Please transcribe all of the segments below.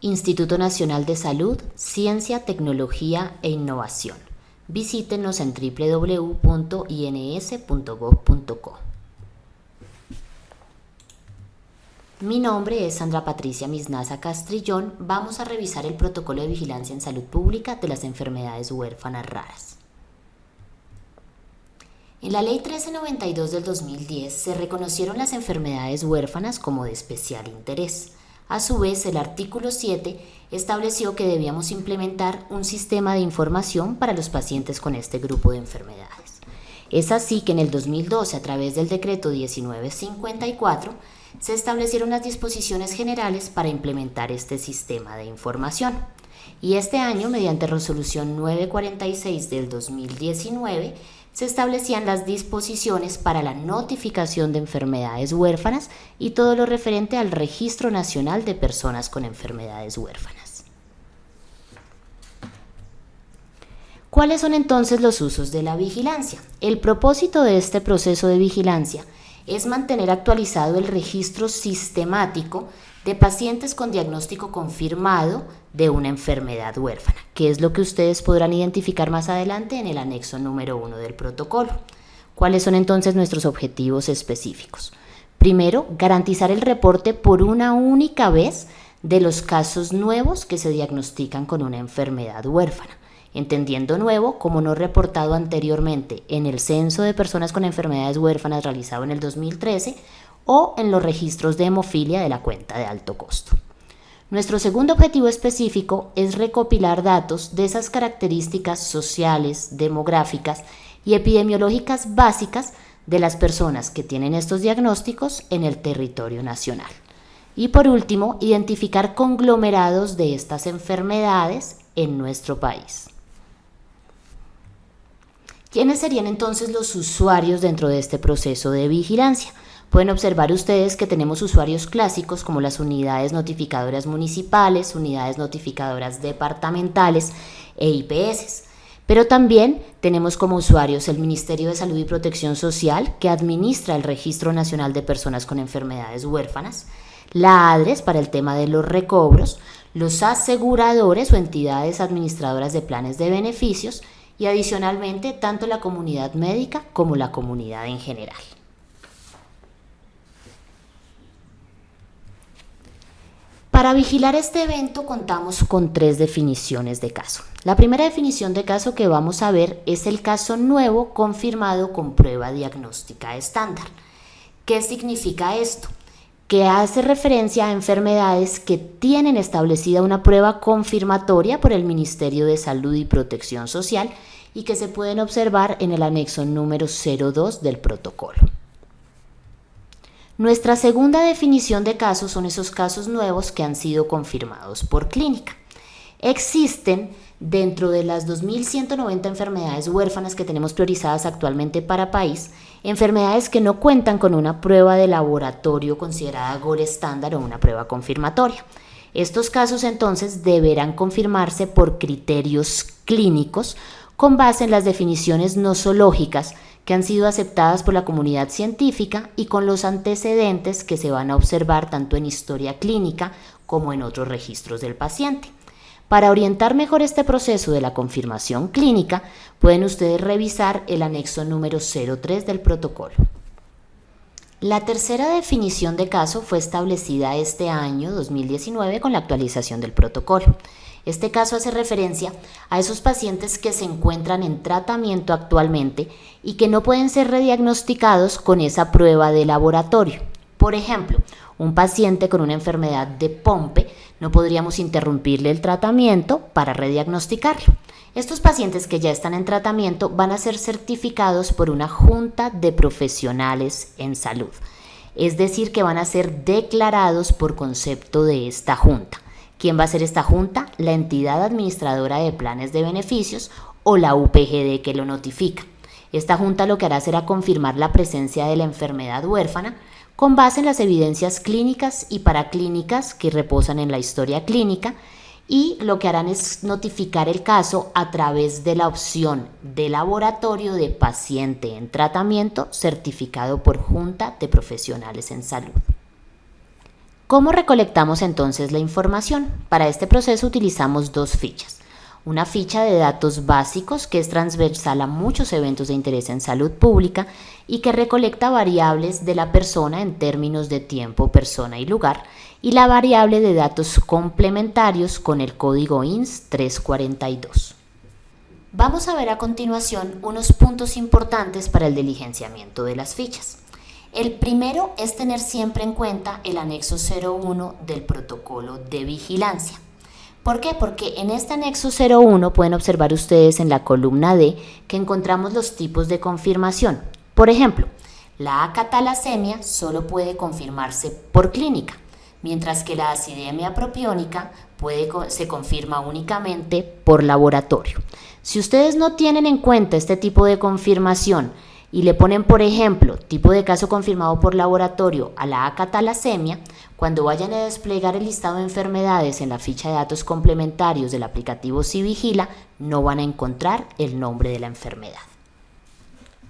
Instituto Nacional de Salud, Ciencia, Tecnología e Innovación. Visítenos en www.ins.gov.co. Mi nombre es Sandra Patricia Misnaza Castrillón. Vamos a revisar el protocolo de vigilancia en salud pública de las enfermedades huérfanas raras. En la Ley 1392 del 2010 se reconocieron las enfermedades huérfanas como de especial interés. A su vez, el artículo 7 estableció que debíamos implementar un sistema de información para los pacientes con este grupo de enfermedades. Es así que en el 2012, a través del decreto 1954, se establecieron las disposiciones generales para implementar este sistema de información. Y este año, mediante resolución 946 del 2019, se establecían las disposiciones para la notificación de enfermedades huérfanas y todo lo referente al Registro Nacional de Personas con Enfermedades Huérfanas. ¿Cuáles son entonces los usos de la vigilancia? El propósito de este proceso de vigilancia es mantener actualizado el registro sistemático de pacientes con diagnóstico confirmado de una enfermedad huérfana, que es lo que ustedes podrán identificar más adelante en el anexo número 1 del protocolo. ¿Cuáles son entonces nuestros objetivos específicos? Primero, garantizar el reporte por una única vez de los casos nuevos que se diagnostican con una enfermedad huérfana, entendiendo nuevo como no reportado anteriormente en el Censo de Personas con Enfermedades Huérfanas realizado en el 2013 o en los registros de hemofilia de la cuenta de alto costo. Nuestro segundo objetivo específico es recopilar datos de esas características sociales, demográficas y epidemiológicas básicas de las personas que tienen estos diagnósticos en el territorio nacional. Y por último, identificar conglomerados de estas enfermedades en nuestro país. ¿Quiénes serían entonces los usuarios dentro de este proceso de vigilancia? Pueden observar ustedes que tenemos usuarios clásicos como las unidades notificadoras municipales, unidades notificadoras departamentales e IPS. Pero también tenemos como usuarios el Ministerio de Salud y Protección Social, que administra el Registro Nacional de Personas con Enfermedades Huérfanas, la ADRES para el tema de los recobros, los aseguradores o entidades administradoras de planes de beneficios y adicionalmente tanto la comunidad médica como la comunidad en general. Para vigilar este evento contamos con 3 definiciones de caso. La primera definición de caso que vamos a ver es el caso nuevo confirmado con prueba diagnóstica estándar. ¿Qué significa esto? Que hace referencia a enfermedades que tienen establecida una prueba confirmatoria por el Ministerio de Salud y Protección Social y que se pueden observar en el anexo número 02 del protocolo. Nuestra segunda definición de casos son esos casos nuevos que han sido confirmados por clínica. Existen dentro de las 2.190 enfermedades huérfanas que tenemos priorizadas actualmente para país, enfermedades que no cuentan con una prueba de laboratorio considerada gold estándar o una prueba confirmatoria. Estos casos entonces deberán confirmarse por criterios clínicos con base en las definiciones nosológicas que han sido aceptadas por la comunidad científica y con los antecedentes que se van a observar tanto en historia clínica como en otros registros del paciente. Para orientar mejor este proceso de la confirmación clínica, pueden ustedes revisar el anexo número 03 del protocolo. La tercera definición de caso fue establecida este año 2019 con la actualización del protocolo. Este caso hace referencia a esos pacientes que se encuentran en tratamiento actualmente y que no pueden ser rediagnosticados con esa prueba de laboratorio. Por ejemplo, un paciente con una enfermedad de Pompe no podríamos interrumpirle el tratamiento para rediagnosticarlo. Estos pacientes que ya están en tratamiento van a ser certificados por una junta de profesionales en salud, es decir, que van a ser declarados por concepto de esta junta. ¿Quién va a ser esta junta? La entidad administradora de planes de beneficios o la UPGD que lo notifica. Esta junta lo que hará será confirmar la presencia de la enfermedad huérfana con base en las evidencias clínicas y paraclínicas que reposan en la historia clínica y lo que harán es notificar el caso a través de la opción de laboratorio de paciente en tratamiento certificado por Junta de Profesionales en Salud. ¿Cómo recolectamos entonces la información? Para este proceso utilizamos dos fichas. Una ficha de datos básicos que es transversal a muchos eventos de interés en salud pública y que recolecta variables de la persona en términos de tiempo, persona y lugar, y la variable de datos complementarios con el código INS 342. Vamos a ver a continuación unos puntos importantes para el diligenciamiento de las fichas. El primero es tener siempre en cuenta el anexo 01 del protocolo de vigilancia. ¿Por qué? Porque en este anexo 01 pueden observar ustedes en la columna D que encontramos los tipos de confirmación. Por ejemplo, la acatalasemia solo puede confirmarse por clínica, mientras que la acidemia propiónica se confirma únicamente por laboratorio. Si ustedes no tienen en cuenta este tipo de confirmación y le ponen, por ejemplo, tipo de caso confirmado por laboratorio a la acatalasemia, cuando vayan a desplegar el listado de enfermedades en la ficha de datos complementarios del aplicativo SiVigila, no van a encontrar el nombre de la enfermedad.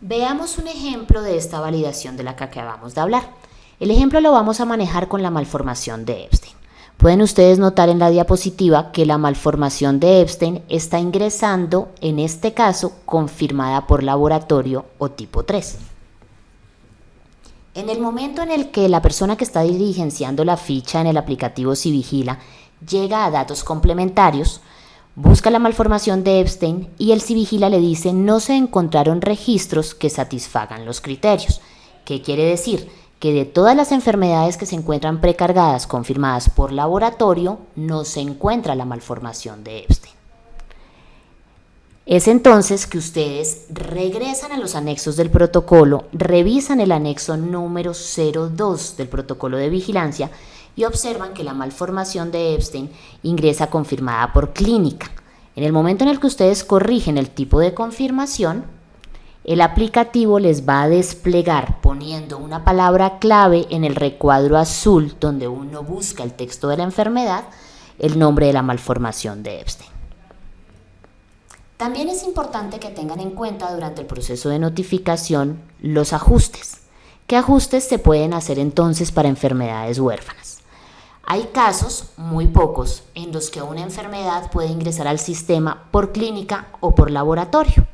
Veamos un ejemplo de esta validación de la que acabamos de hablar. El ejemplo lo vamos a manejar con la malformación de Epstein. Pueden ustedes notar en la diapositiva que la malformación de Epstein está ingresando, en este caso, confirmada por laboratorio o tipo 3. En el momento en el que la persona que está diligenciando la ficha en el aplicativo SiVigila llega a datos complementarios, busca la malformación de Epstein y el SiVigila le dice no se encontraron registros que satisfagan los criterios. ¿Qué quiere decir? Que de todas las enfermedades que se encuentran precargadas confirmadas por laboratorio, no se encuentra la malformación de Epstein. Es entonces que ustedes regresan a los anexos del protocolo, revisan el anexo número 02 del protocolo de vigilancia y observan que la malformación de Epstein ingresa confirmada por clínica. En el momento en el que ustedes corrigen el tipo de confirmación, el aplicativo les va a desplegar poniendo una palabra clave en el recuadro azul donde uno busca el texto de la enfermedad, el nombre de la malformación de Epstein. También es importante que tengan en cuenta durante el proceso de notificación los ajustes. ¿Qué ajustes se pueden hacer entonces para enfermedades huérfanas? Hay casos, muy pocos, en los que una enfermedad puede ingresar al sistema por clínica o por laboratorio.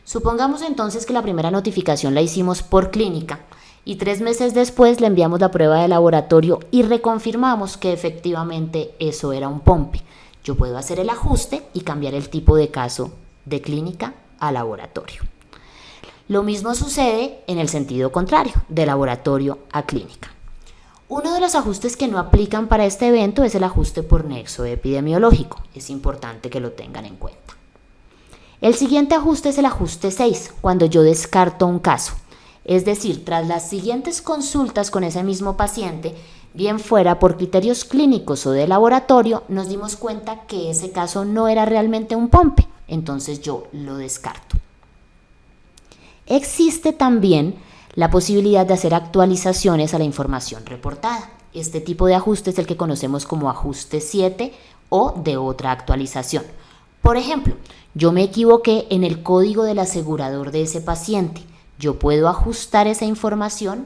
Supongamos entonces que la primera notificación la hicimos por clínica y 3 meses después le enviamos la prueba de laboratorio y reconfirmamos que efectivamente eso era un POMPE. Yo puedo hacer el ajuste y cambiar el tipo de caso de clínica a laboratorio. Lo mismo sucede en el sentido contrario, de laboratorio a clínica. Uno de los ajustes que no aplican para este evento es el ajuste por nexo epidemiológico. Es importante que lo tengan en cuenta. El siguiente ajuste es el ajuste 6, cuando yo descarto un caso. Es decir, tras las siguientes consultas con ese mismo paciente, bien fuera por criterios clínicos o de laboratorio, nos dimos cuenta que ese caso no era realmente un POMPE, entonces yo lo descarto. Existe también la posibilidad de hacer actualizaciones a la información reportada. Este tipo de ajuste es el que conocemos como ajuste 7 o de otra actualización. Por ejemplo, yo me equivoqué en el código del asegurador de ese paciente. Yo puedo ajustar esa información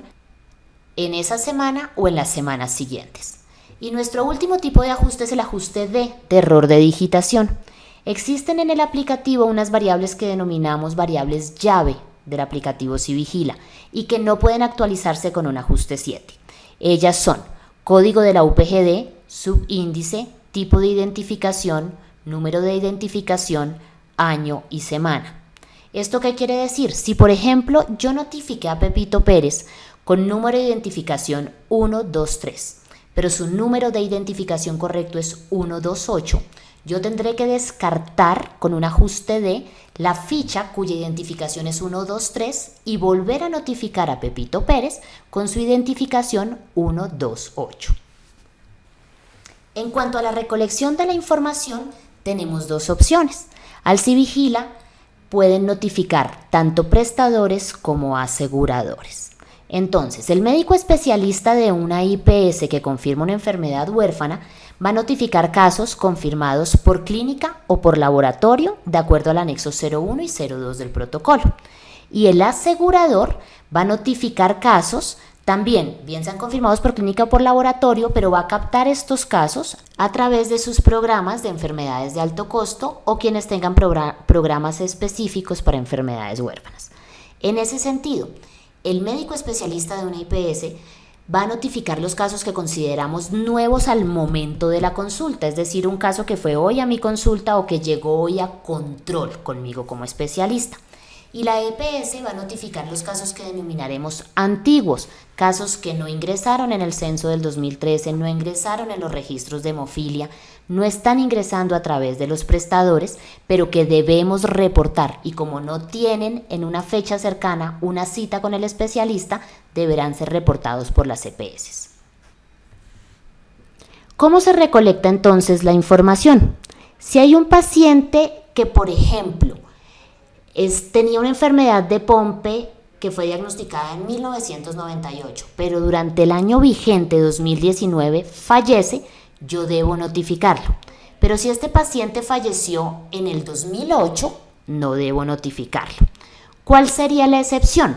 en esa semana o en las semanas siguientes. Y nuestro último tipo de ajuste es el ajuste D, de error de digitación. Existen en el aplicativo unas variables que denominamos variables llave del aplicativo SiVigila y que no pueden actualizarse con un ajuste 7. Ellas son código de la UPGD, subíndice, tipo de identificación, número de identificación, año y semana. ¿Esto qué quiere decir? Si, por ejemplo, yo notifiqué a Pepito Pérez con número de identificación 123, pero su número de identificación correcto es 128, yo tendré que descartar con un ajuste de la ficha cuya identificación es 123 y volver a notificar a Pepito Pérez con su identificación 128. En cuanto a la recolección de la información, tenemos dos opciones. Al SiVigila pueden notificar tanto prestadores como aseguradores. Entonces, el médico especialista de una IPS que confirma una enfermedad huérfana va a notificar casos confirmados por clínica o por laboratorio de acuerdo al anexo 01 y 02 del protocolo. Y el asegurador va a notificar casos También, bien sean confirmados por clínica o por laboratorio, pero va a captar estos casos a través de sus programas de enfermedades de alto costo o quienes tengan programas específicos para enfermedades huérfanas. En ese sentido, el médico especialista de una IPS va a notificar los casos que consideramos nuevos al momento de la consulta, es decir, un caso que fue hoy a mi consulta o que llegó hoy a control conmigo como especialista. Y la EPS va a notificar los casos que denominaremos antiguos, casos que no ingresaron en el censo del 2013, no ingresaron en los registros de hemofilia, no están ingresando a través de los prestadores, pero que debemos reportar y como no tienen en una fecha cercana una cita con el especialista, deberán ser reportados por las EPS. ¿Cómo se recolecta entonces la información? Si hay un paciente que, por ejemplo, tenía una enfermedad de Pompe que fue diagnosticada en 1998, pero durante el año vigente 2019 fallece, yo debo notificarlo. Pero si este paciente falleció en el 2008, no debo notificarlo. ¿Cuál sería la excepción?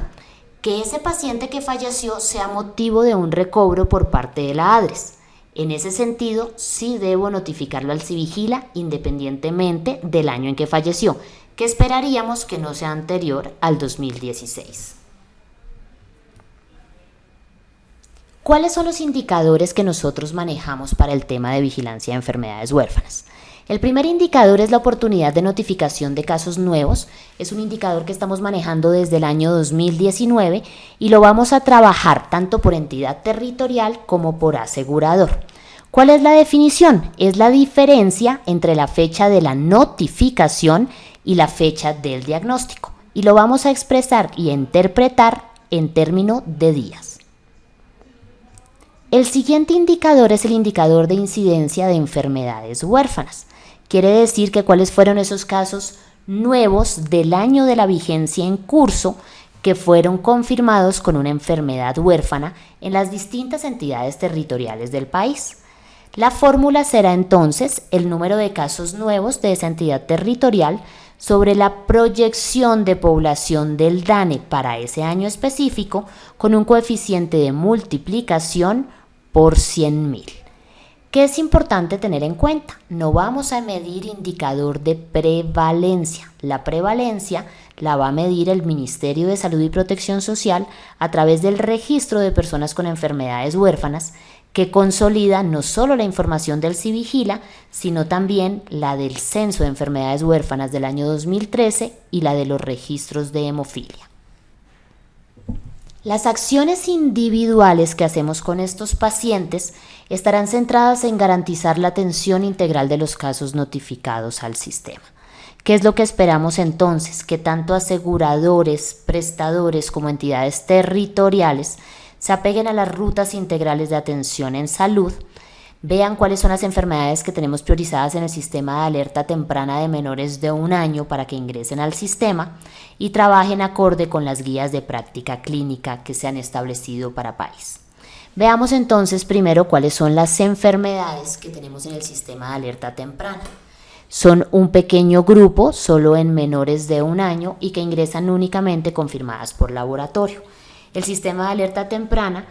Que ese paciente que falleció sea motivo de un recobro por parte de la ADRES. En ese sentido, sí debo notificarlo al Civigila independientemente del año en que falleció, que esperaríamos que no sea anterior al 2016. ¿Cuáles son los indicadores que nosotros manejamos para el tema de vigilancia de enfermedades huérfanas? El primer indicador es la oportunidad de notificación de casos nuevos. Es un indicador que estamos manejando desde el año 2019 y lo vamos a trabajar tanto por entidad territorial como por asegurador. ¿Cuál es la definición? Es la diferencia entre la fecha de la notificación y la fecha del diagnóstico. Y lo vamos a expresar y a interpretar en términos de días. El siguiente indicador es el indicador de incidencia de enfermedades huérfanas. Quiere decir que cuáles fueron esos casos nuevos del año de la vigencia en curso que fueron confirmados con una enfermedad huérfana en las distintas entidades territoriales del país. La fórmula será entonces el número de casos nuevos de esa entidad territorial sobre la proyección de población del DANE para ese año específico con un coeficiente de multiplicación por 100.000. ¿Qué es importante tener en cuenta? No vamos a medir indicador de prevalencia. La prevalencia la va a medir el Ministerio de Salud y Protección Social a través del registro de personas con enfermedades huérfanas que consolida no solo la información del Civigila, sino también la del Censo de Enfermedades Huérfanas del año 2013 y la de los registros de hemofilia. Las acciones individuales que hacemos con estos pacientes estarán centradas en garantizar la atención integral de los casos notificados al sistema. ¿Qué es lo que esperamos entonces? Que tanto aseguradores, prestadores como entidades territoriales se apeguen a las rutas integrales de atención en salud, vean cuáles son las enfermedades que tenemos priorizadas en el sistema de alerta temprana de menores de 1 año para que ingresen al sistema y trabajen acorde con las guías de práctica clínica que se han establecido para país. Veamos entonces primero cuáles son las enfermedades que tenemos en el sistema de alerta temprana. Son un pequeño grupo, solo en menores de 1 año y que ingresan únicamente confirmadas por laboratorio. El sistema de alerta temprana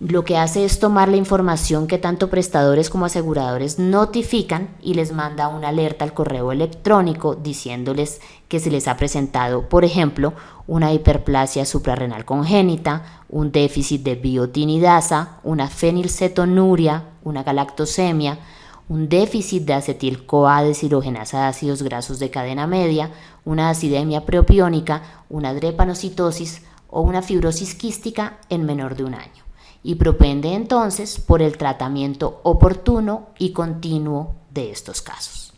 lo que hace es tomar la información que tanto prestadores como aseguradores notifican y les manda una alerta al correo electrónico diciéndoles que se les ha presentado, por ejemplo, una hiperplasia suprarrenal congénita, un déficit de biotinidasa, una fenilcetonuria, una galactosemia, un déficit de acetil-CoA deshidrogenasa de ácidos grasos de cadena media, una acidemia preopiónica, una drepanocitosis o una fibrosis quística en menor de 1 año, y propende entonces por el tratamiento oportuno y continuo de estos casos.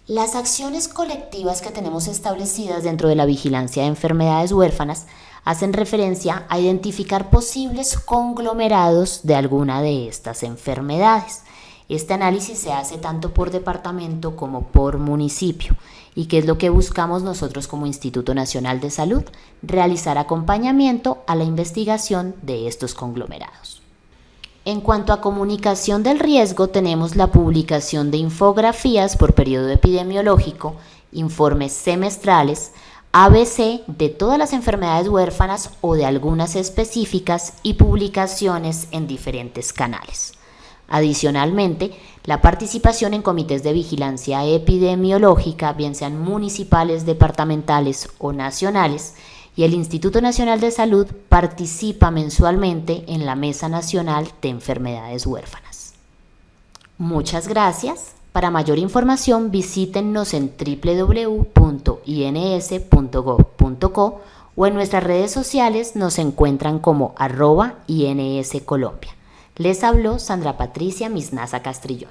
Las acciones colectivas que tenemos establecidas dentro de la vigilancia de enfermedades huérfanas hacen referencia a identificar posibles conglomerados de alguna de estas enfermedades. Este análisis se hace tanto por departamento como por municipio. ¿Y qué es lo que buscamos nosotros como Instituto Nacional de Salud? Realizar acompañamiento a la investigación de estos conglomerados. En cuanto a comunicación del riesgo, tenemos la publicación de infografías por periodo epidemiológico, informes semestrales, ABC de todas las enfermedades huérfanas o de algunas específicas y publicaciones en diferentes canales. Adicionalmente, la participación en comités de vigilancia epidemiológica, bien sean municipales, departamentales o nacionales, y el Instituto Nacional de Salud participa mensualmente en la Mesa Nacional de Enfermedades Huérfanas. Muchas gracias. Para mayor información visítennos en www.ins.gov.co o en nuestras redes sociales nos encuentran como @INSColombia. Les habló Sandra Patricia Misnasa Castrillón.